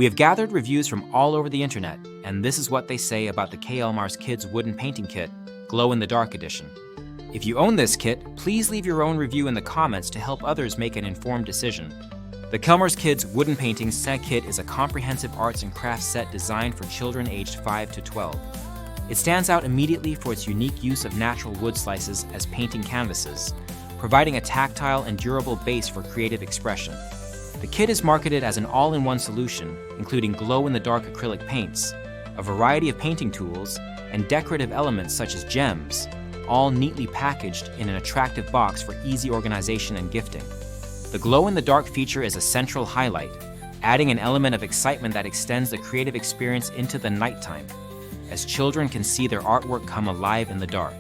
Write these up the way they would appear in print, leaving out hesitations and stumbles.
We have gathered reviews from all over the internet, and this is what they say about the klmars Kids Wooden Painting Kit, Glow in the Dark Edition. If you own this kit, please leave your own review in the comments to help others make an informed decision. The klmars Kids Wooden Painting Set Kit is a comprehensive arts and crafts set designed for children aged 5 to 12. It stands out immediately for its unique use of natural wood slices as painting canvases, providing a tactile and durable base for creative expression. The kit is marketed as an all-in-one solution, including glow-in-the-dark acrylic paints, a variety of painting tools, and decorative elements such as gems, all neatly packaged in an attractive box for easy organization and gifting. The glow-in-the-dark feature is a central highlight, adding an element of excitement that extends the creative experience into the nighttime, as children can see their artwork come alive in the dark.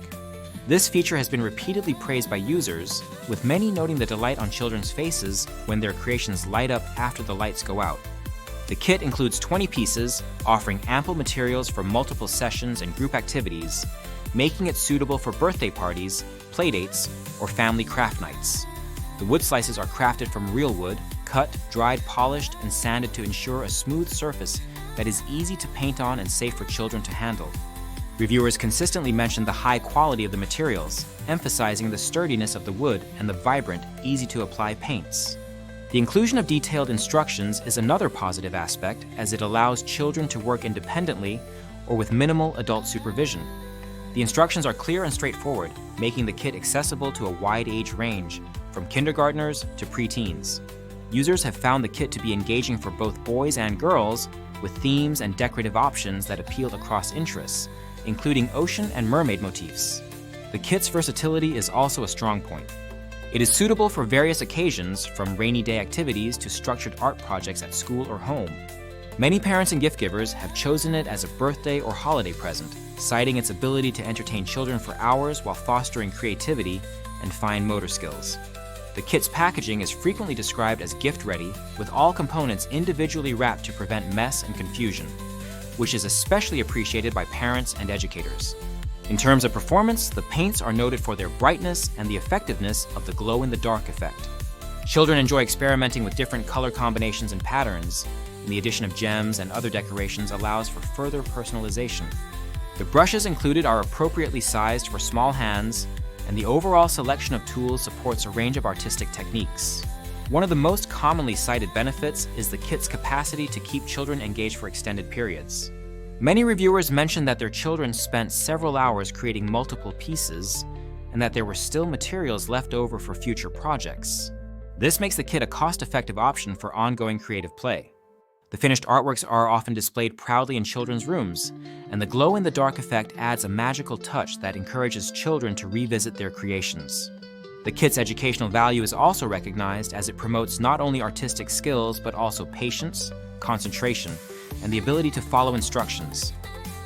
This feature has been repeatedly praised by users, with many noting the delight on children's faces when their creations light up after the lights go out. The kit includes 20 pieces, offering ample materials for multiple sessions and group activities, making it suitable for birthday parties, playdates, or family craft nights. The wood slices are crafted from real wood, cut, dried, polished, and sanded to ensure a smooth surface that is easy to paint on and safe for children to handle. Reviewers consistently mention the high quality of the materials, emphasizing the sturdiness of the wood and the vibrant, easy-to-apply paints. The inclusion of detailed instructions is another positive aspect, as it allows children to work independently or with minimal adult supervision. The instructions are clear and straightforward, making the kit accessible to a wide age range, from kindergartners to preteens. Users have found the kit to be engaging for both boys and girls, with themes and decorative options that appeal across interests, including ocean and mermaid motifs. The kit's versatility is also a strong point. It is suitable for various occasions, from rainy day activities to structured art projects at school or home. Many parents and gift givers have chosen it as a birthday or holiday present, citing its ability to entertain children for hours while fostering creativity and fine motor skills. The kit's packaging is frequently described as gift-ready, with all components individually wrapped to prevent mess and confusion, which is especially appreciated by parents and educators. In terms of performance, the paints are noted for their brightness and the effectiveness of the glow-in-the-dark effect. Children enjoy experimenting with different color combinations and patterns, and the addition of gems and other decorations allows for further personalization. The brushes included are appropriately sized for small hands, and the overall selection of tools supports a range of artistic techniques. One of the most commonly cited benefits is the kit's capacity to keep children engaged for extended periods. Many reviewers mentioned that their children spent several hours creating multiple pieces, and that there were still materials left over for future projects. This makes the kit a cost-effective option for ongoing creative play. The finished artworks are often displayed proudly in children's rooms, and the glow-in-the-dark effect adds a magical touch that encourages children to revisit their creations. The kit's educational value is also recognized, as it promotes not only artistic skills but also patience, concentration, and the ability to follow instructions.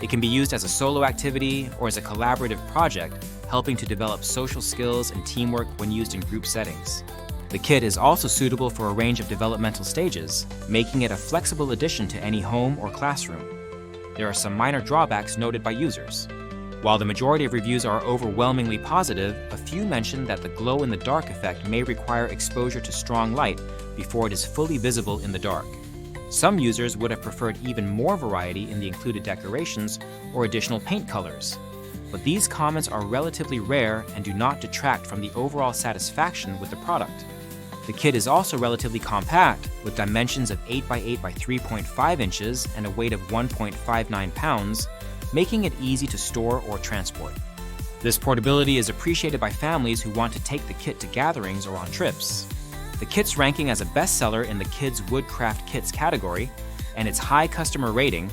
It can be used as a solo activity or as a collaborative project, helping to develop social skills and teamwork when used in group settings. The kit is also suitable for a range of developmental stages, making it a flexible addition to any home or classroom. There are some minor drawbacks noted by users. While the majority of reviews are overwhelmingly positive, a few mention that the glow-in-the-dark effect may require exposure to strong light before it is fully visible in the dark. Some users would have preferred even more variety in the included decorations or additional paint colors. But these comments are relatively rare and do not detract from the overall satisfaction with the product. The kit is also relatively compact, with dimensions of 8x8 by 3.5 inches and a weight of 1.59 pounds, making it easy to store or transport. This portability is appreciated by families who want to take the kit to gatherings or on trips. The kit's ranking as a bestseller in the Kids Woodcraft Kits category, and its high customer rating,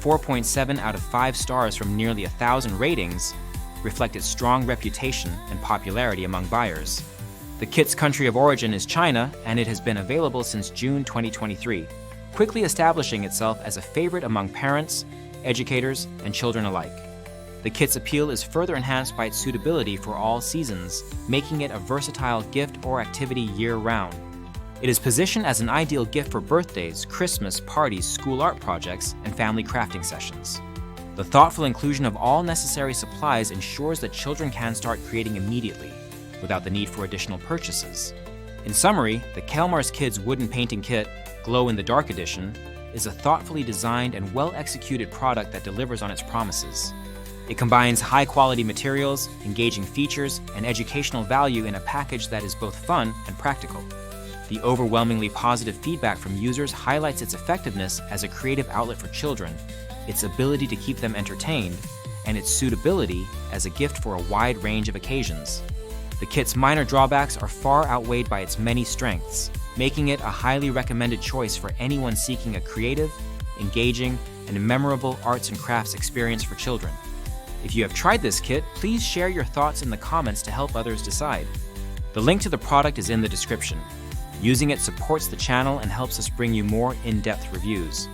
4.7 out of 5 stars from nearly 1,000 ratings, reflect its strong reputation and popularity among buyers. The kit's country of origin is China, and it has been available since June 2023, quickly establishing itself as a favorite among parents, educators, and children alike. The kit's appeal is further enhanced by its suitability for all seasons, making it a versatile gift or activity year-round. It is positioned as an ideal gift for birthdays, Christmas, parties, school art projects, and family crafting sessions. The thoughtful inclusion of all necessary supplies ensures that children can start creating immediately, without the need for additional purchases. In summary, the klmars Kids Wooden Painting Kit, Glow in the Dark Edition, is a thoughtfully designed and well-executed product that delivers on its promises. It combines high-quality materials, engaging features, and educational value in a package that is both fun and practical. The overwhelmingly positive feedback from users highlights its effectiveness as a creative outlet for children, its ability to keep them entertained, and its suitability as a gift for a wide range of occasions. The kit's minor drawbacks are far outweighed by its many strengths, making it a highly recommended choice for anyone seeking a creative, engaging, and memorable arts and crafts experience for children. If you have tried this kit, please share your thoughts in the comments to help others decide. The link to the product is in the description. Using it supports the channel and helps us bring you more in-depth reviews.